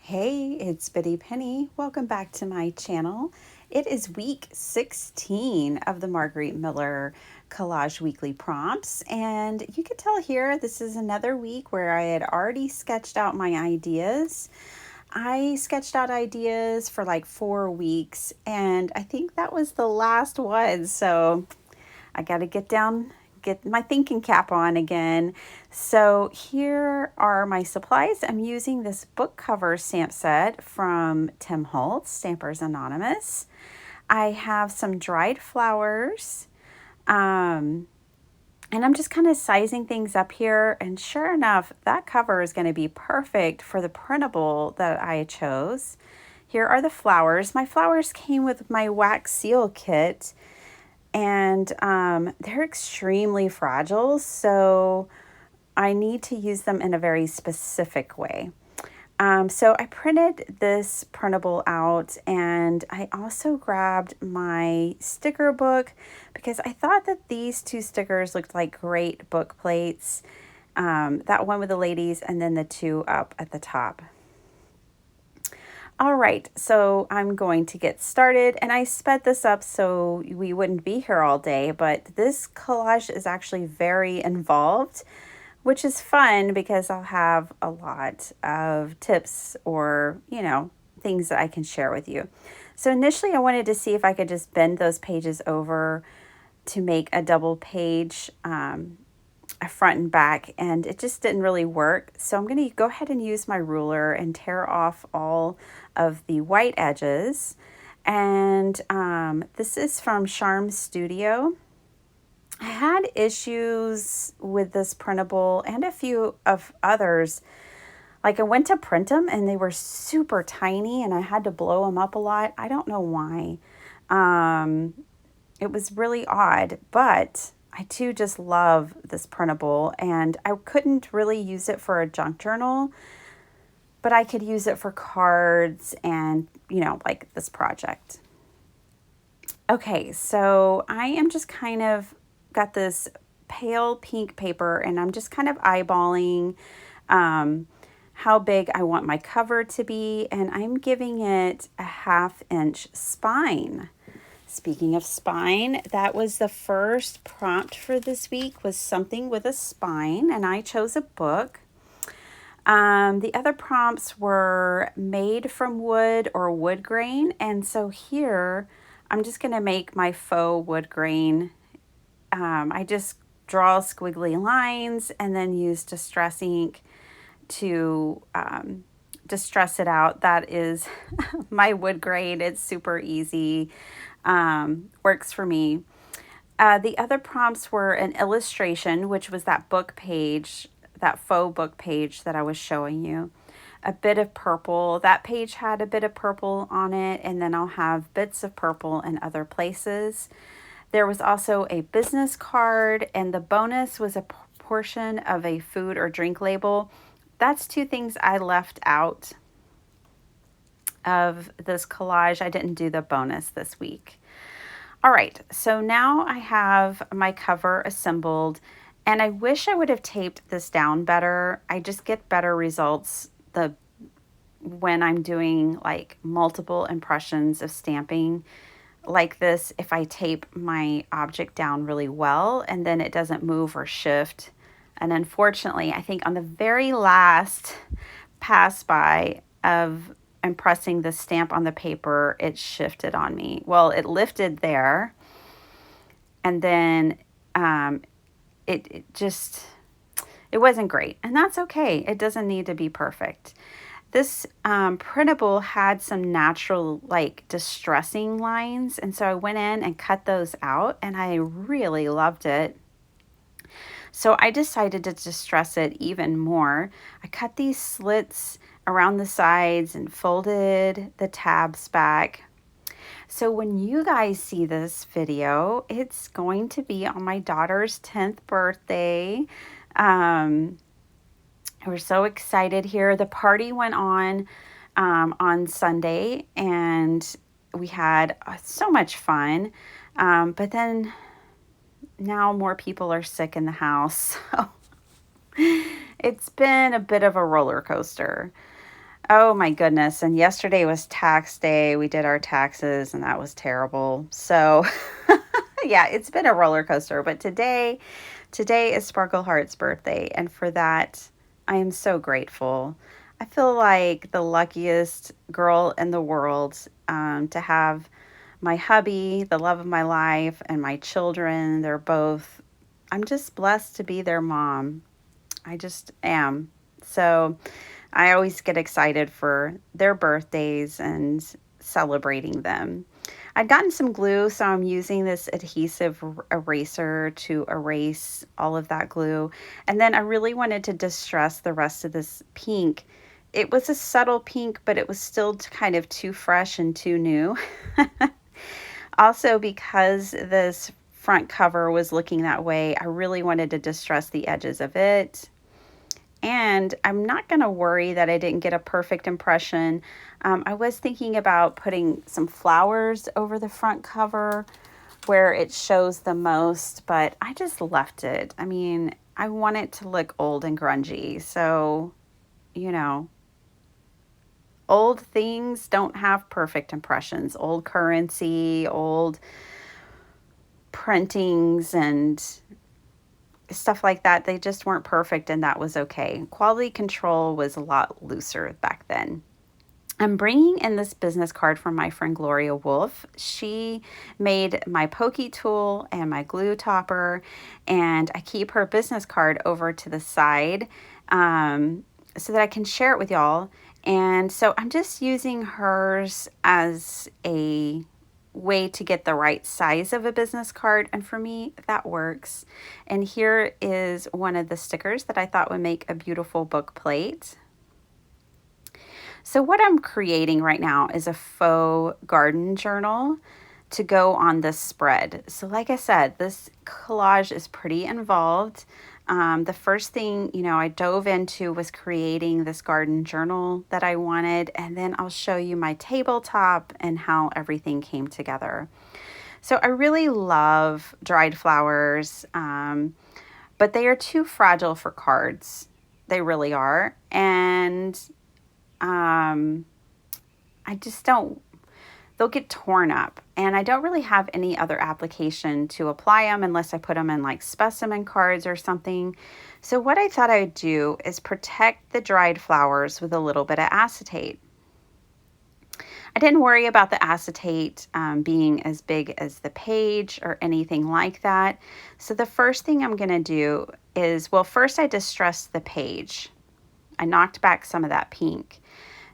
Hey, it's Biddy Penny. Welcome back to my channel. It is week 16 of the Margaret Miller Collage Weekly Prompts, and you can tell here this is another week where I had already sketched out my ideas. I sketched out ideas for like 4 weeks, and I think that was the last one, so I got to get my thinking cap on again. So here are my supplies. I'm using this book cover stamp set from Tim Holtz, Stampers Anonymous. I have some dried flowers. And I'm just kind of sizing things up here. And sure enough, that cover is going to be perfect for the printable that I chose. Here are the flowers. My flowers came with my wax seal kit, and they're extremely fragile, so I need to use them in a very specific way. So I printed this printable out, and I also grabbed my sticker book because I thought that these two stickers looked like great book plates. That one with the ladies and then the two up at the top. All right, so I'm going to get started, and I sped this up so we wouldn't be here all day, but this collage is actually very involved, which is fun because I'll have a lot of tips or, things that I can share with you. So initially I wanted to see if I could just bend those pages over to make a double page, a front and back, and it just didn't really work. So I'm going to go ahead and use my ruler and tear off all of the white edges. And this is from Charm Studio. I had issues with this printable and a few of others. Like I went to print them and they were super tiny and I had to blow them up a lot. I don't know why. It was really odd, but I too just love this printable, and I couldn't really use it for a junk journal, but I could use it for cards and, like this project. Okay, so I am just kind of got this pale pink paper, and I'm just kind of eyeballing how big I want my cover to be, and I'm giving it a 1/2-inch spine. Speaking of spine, that was the first prompt for this week, was something with a spine, and I chose a book. The other prompts were made from wood or wood grain, and so here I'm just going to make my faux wood grain. I just draw squiggly lines and then use distress ink to distress it out. That is my wood grain. It's super easy. Works for me. The other prompts were an illustration, which was that book page, that faux book page that I was showing you. A bit of purple. That page had a bit of purple on it, and then I'll have bits of purple in other places. There was also a business card, and the bonus was a portion of a food or drink label. That's two things I left out of this collage. I didn't do the bonus this week. All right, so now I have my cover assembled, and I wish I would have taped this down better. I just get better results when I'm doing like multiple impressions of stamping like this if I tape my object down really well and then it doesn't move or shift. And unfortunately, I think on the very last pass by of impressing the stamp on the paper, it shifted on me. Well, it lifted there, and then it wasn't great, and that's okay. It doesn't need to be perfect. This printable had some natural, like, distressing lines, and so I went in and cut those out, and I really loved it. So I decided to distress it even more. I cut these slits around the sides and folded the tabs back. So when you guys see this video, it's going to be on my daughter's 10th birthday. We're so excited here. The party went on Sunday, and we had so much fun. But then now more people are sick in the house. So it's been a bit of a roller coaster. Oh my goodness. And yesterday was tax day. We did our taxes and that was terrible. So, yeah, it's been a roller coaster, but today is Sparkle Heart's birthday, and for that I am so grateful. I feel like the luckiest girl in the world, to have my hubby, the love of my life, and my children. They're both, I'm just blessed to be their mom. I just am. So I always get excited for their birthdays and celebrating them. I'd gotten some glue, so I'm using this adhesive eraser to erase all of that glue. And then I really wanted to distress the rest of this pink. It was a subtle pink, but it was still kind of too fresh and too new. Also, because this front cover was looking that way, I really wanted to distress the edges of it. And I'm not going to worry that I didn't get a perfect impression. I was thinking about putting some flowers over the front cover where it shows the most, but I just left it. I mean, I want it to look old and grungy. So, you know, old things don't have perfect impressions. Old currency, old printings, and stuff like that, they just weren't perfect, and that was okay. Quality control was a lot looser back then. I'm bringing in this business card from my friend Gloria Wolf. She made my pokey tool and my glue topper, and I keep her business card over to the side, so that I can share it with y'all. And so I'm just using hers as a way to get the right size of a business card, and for me that works. And here is one of the stickers that I thought would make a beautiful book plate. So what I'm creating right now is a faux garden journal to go on this spread. So like I said, this collage is pretty involved. The first thing, I dove into was creating this garden journal that I wanted, and then I'll show you my tabletop and how everything came together. So I really love dried flowers, but they are too fragile for cards. They really are. And I just don't, they'll get torn up, and I don't really have any other application to apply them unless I put them in like specimen cards or something. So what I thought I'd do is protect the dried flowers with a little bit of acetate. I didn't worry about the acetate being as big as the page or anything like that. So the first thing I'm going to do is, well, first I distressed the page. I knocked back some of that pink.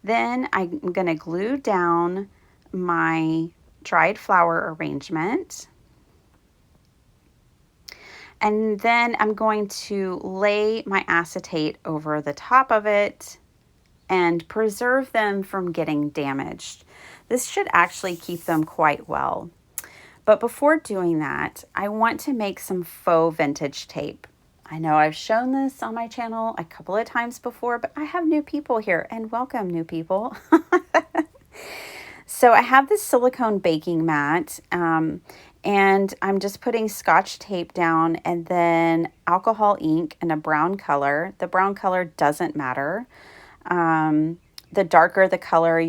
Then I'm going to glue down my dried flower arrangement. And then I'm going to lay my acetate over the top of it and preserve them from getting damaged. This should actually keep them quite well. But before doing that, I want to make some faux vintage tape. I know I've shown this on my channel a couple of times before, but I have new people here, and welcome new people. So I have this silicone baking mat, and I'm just putting Scotch tape down and then alcohol ink in a brown color. The brown color doesn't matter. The darker the color,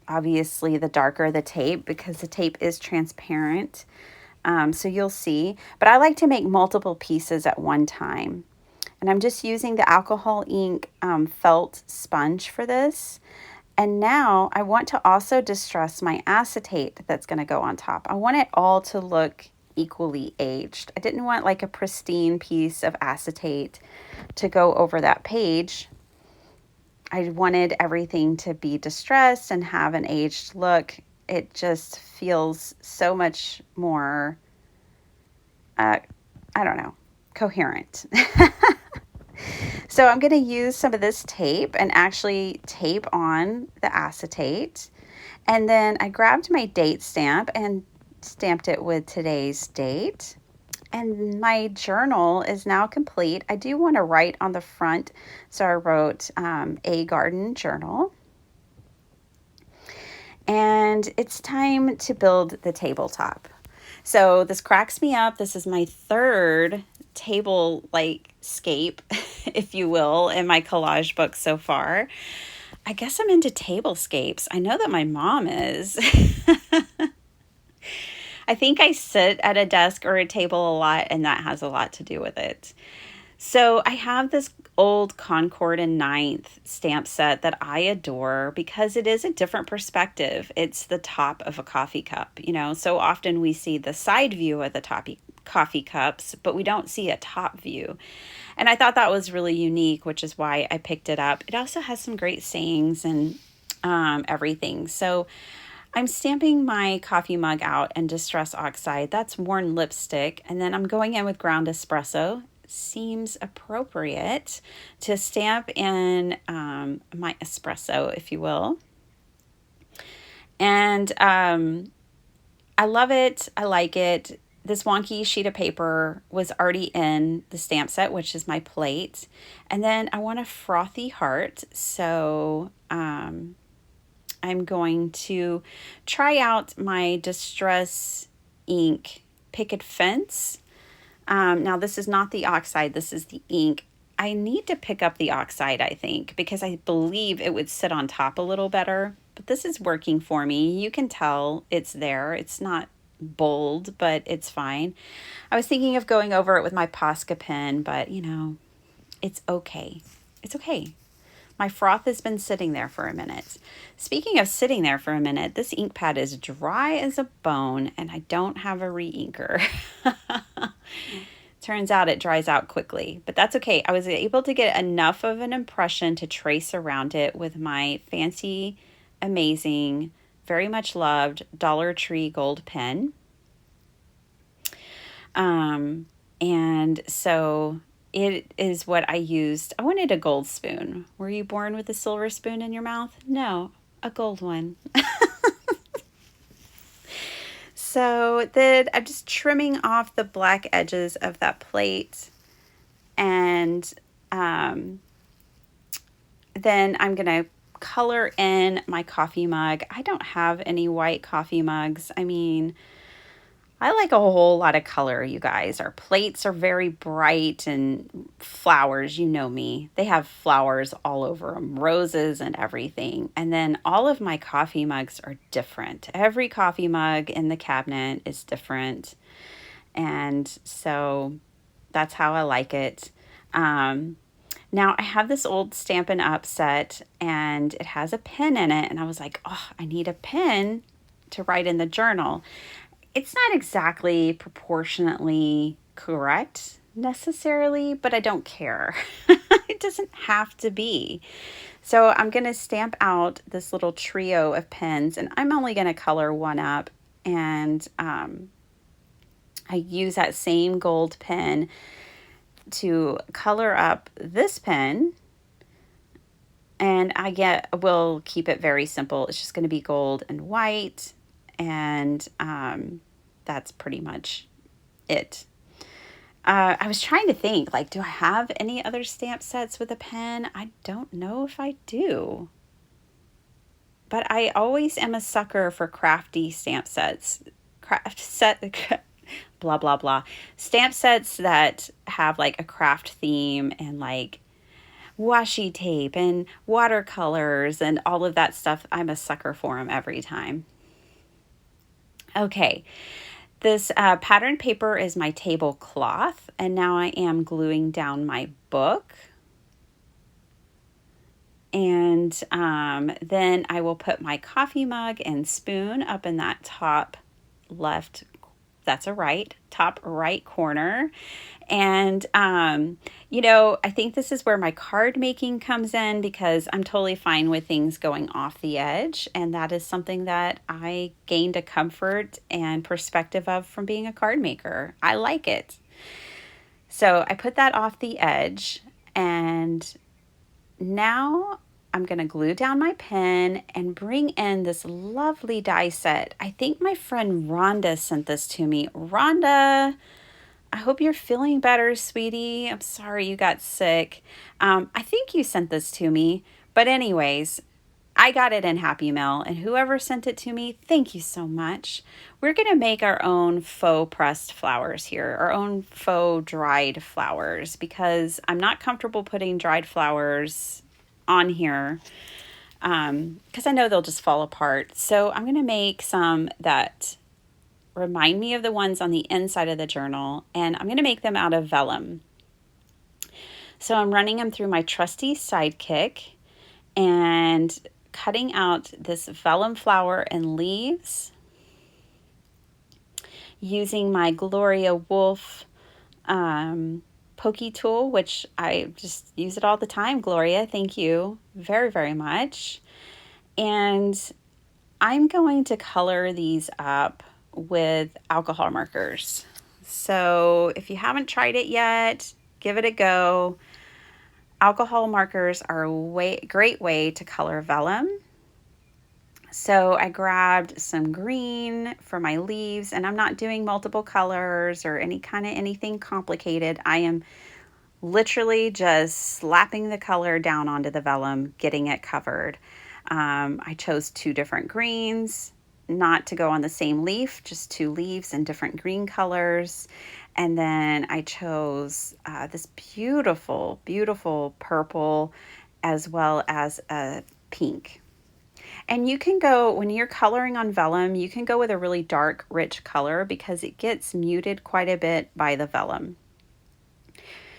obviously the darker the tape, because the tape is transparent. So you'll see, but I like to make multiple pieces at one time. And I'm just using the alcohol ink felt sponge for this. And now I want to also distress my acetate that's going to go on top. I want it all to look equally aged. I didn't want like a pristine piece of acetate to go over that page. I wanted everything to be distressed and have an aged look. It just feels so much more, coherent. So I'm going to use some of this tape and actually tape on the acetate. And then I grabbed my date stamp and stamped it with today's date. And my journal is now complete. I do want to write on the front, so I wrote a garden journal. And it's time to build the tabletop. So this cracks me up. This is my third table-like scape, if you will, in my collage book so far. I guess I'm into tablescapes. I know that my mom is. I think I sit at a desk or a table a lot, and that has a lot to do with it. So I have this old Concord and Ninth stamp set that I adore because it is a different perspective. It's the top of a coffee cup. So often we see the side view of the coffee cups, but we don't see a top view. And I thought that was really unique, which is why I picked it up. It also has some great sayings and everything. So I'm stamping my coffee mug out in Distress Oxide. That's worn lipstick. And then I'm going in with ground espresso. Seems appropriate to stamp in my espresso, if you will. And I love it. I like it. This wonky sheet of paper was already in the stamp set, which is my plate. And then I want a frothy heart. So I'm going to try out my Distress ink Picket Fence. Now, this is not the oxide. This is the ink. I need to pick up the oxide, I think, because I believe it would sit on top a little better. But this is working for me. You can tell it's there. It's not bold, but it's fine. I was thinking of going over it with my Posca pen, but, it's okay. It's okay. My froth has been sitting there for a minute. Speaking of sitting there for a minute, this ink pad is dry as a bone, and I don't have a re-inker. Turns out it dries out quickly, but that's okay. I was able to get enough of an impression to trace around it with my fancy, amazing, very much loved Dollar Tree gold pen. And so it is what I used. I wanted a gold spoon. Were you born with a silver spoon in your mouth? No, a gold one. So then I'm just trimming off the black edges of that plate. And then I'm going to color in my coffee mug. I don't have any white coffee mugs. I mean, I like a whole lot of color, you guys. Our plates are very bright and flowers, you know me. They have flowers all over them, roses and everything. And then all of my coffee mugs are different. Every coffee mug in the cabinet is different. And so that's how I like it. Now I have this old Stampin' Up set and it has a pen in it. And I was like, oh, I need a pen to write in the journal. It's not exactly proportionately correct necessarily, but I don't care. It doesn't have to be. So I'm going to stamp out this little trio of pens, and I'm only going to color one up. And I use that same gold pen to color up this pen. And we'll keep it very simple. It's just going to be gold and white. And that's pretty much it. I was trying to think, do I have any other stamp sets with a pen? I don't know if I do. But I always am a sucker for crafty stamp sets. Blah, blah, blah. Stamp sets that have a craft theme and washi tape and watercolors and all of that stuff. I'm a sucker for them every time. Okay, this pattern paper is my tablecloth, and now I am gluing down my book. And then I will put my coffee mug and spoon up in that top left, top right corner. And, I think this is where my card making comes in because I'm totally fine with things going off the edge. And that is something that I gained a comfort and perspective of from being a card maker. I like it. So I put that off the edge, and now I'm going to glue down my pen and bring in this lovely die set. I think my friend Rhonda sent this to me. Rhonda, I hope you're feeling better, sweetie. I'm sorry you got sick. I think you sent this to me. But anyways, I got it in Happy Mail, and whoever sent it to me, thank you so much. We're going to make our own faux pressed flowers here, our own faux dried flowers, because I'm not comfortable putting dried flowers on here. because I know they'll just fall apart. So I'm going to make some that remind me of the ones on the inside of the journal, and I'm going to make them out of vellum. So I'm running them through my trusty Sidekick and cutting out this vellum flower and leaves using my Gloria Wolf pokey tool, which I just use it all the time. Gloria, thank you very, very much. And I'm going to color these up with alcohol markers. So if you haven't tried it yet, give it a go. Alcohol markers are a great way to color vellum. So I grabbed some green for my leaves, and I'm not doing multiple colors or anything complicated. I am literally just slapping the color down onto the vellum, getting it covered. I chose 2 different greens, not to go on the same leaf, just 2 leaves in different green colors. And then I chose this beautiful, beautiful purple as well as a pink. And you can go, when you're coloring on vellum, you can go with a really dark, rich color because it gets muted quite a bit by the vellum.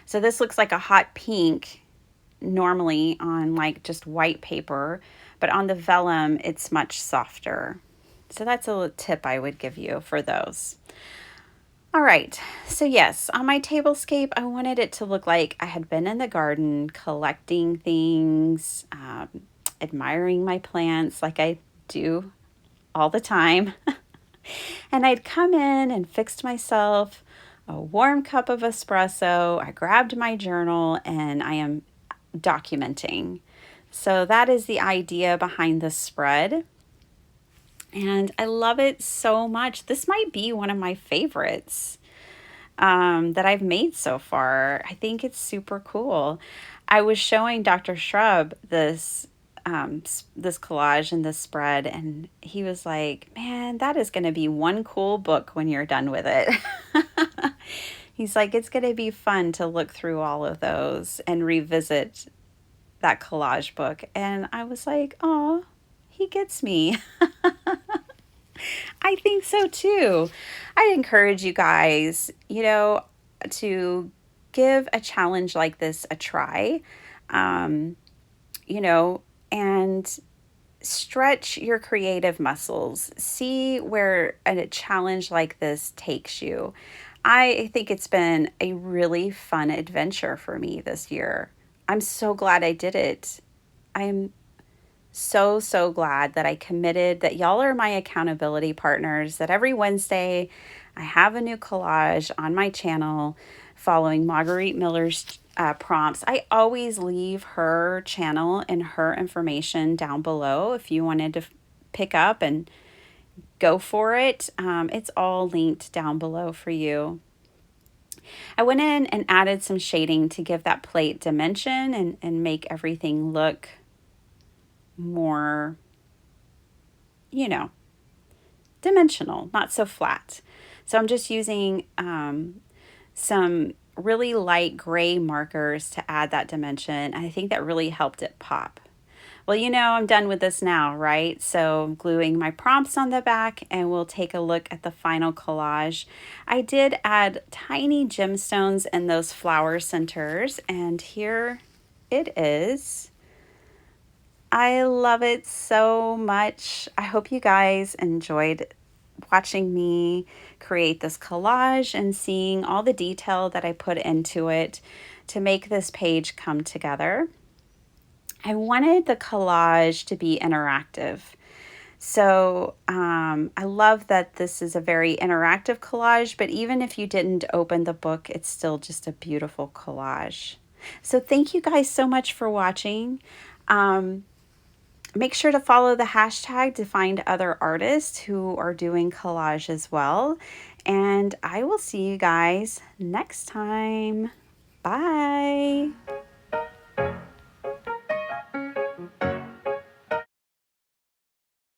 So this looks like a hot pink normally on like just white paper, but on the vellum, it's much softer. So that's a little tip I would give you for those. All right, so yes, on my tablescape, I wanted it to look like I had been in the garden collecting things, admiring my plants like I do all the time. And I'd come in and fixed myself a warm cup of espresso. I grabbed my journal and I am documenting. So that is the idea behind this spread. And I love it so much. This might be one of my favorites that I've made so far. I think it's super cool. I was showing Dr. Shrub this collage and this spread, and he was like, man, that is going to be one cool book when you're done with it. He's like, it's going to be fun to look through all of those and revisit that collage book. And I was like, oh, he gets me. I think so too. I encourage you guys, to give a challenge like this a try, and stretch your creative muscles. See where a challenge like this takes you. I think it's been a really fun adventure for me this year. I'm so glad I did it. I am so, so glad that I committed, that y'all are my accountability partners, that every Wednesday I have a new collage on my channel following Margaret Miller's prompts. I always leave her channel and her information down below if you wanted to pick up and go for it. It's all linked down below for you. I went in and added some shading to give that plate dimension and make everything look more, dimensional, not so flat. So I'm just using some really light gray markers to add that dimension. I think that really helped it pop. Well, I'm done with this now, right? So I'm gluing my prompts on the back and we'll take a look at the final collage. I did add tiny gemstones in those flower centers, and here it is. I love it so much. I hope you guys enjoyed watching me create this collage and seeing all the detail that I put into it to make this page come together. I wanted the collage to be interactive. So I love that this is a very interactive collage, but even if you didn't open the book, it's still just a beautiful collage. So thank you guys so much for watching. Make sure to follow the hashtag to find other artists who are doing collage as well. And I will see you guys next time. Bye.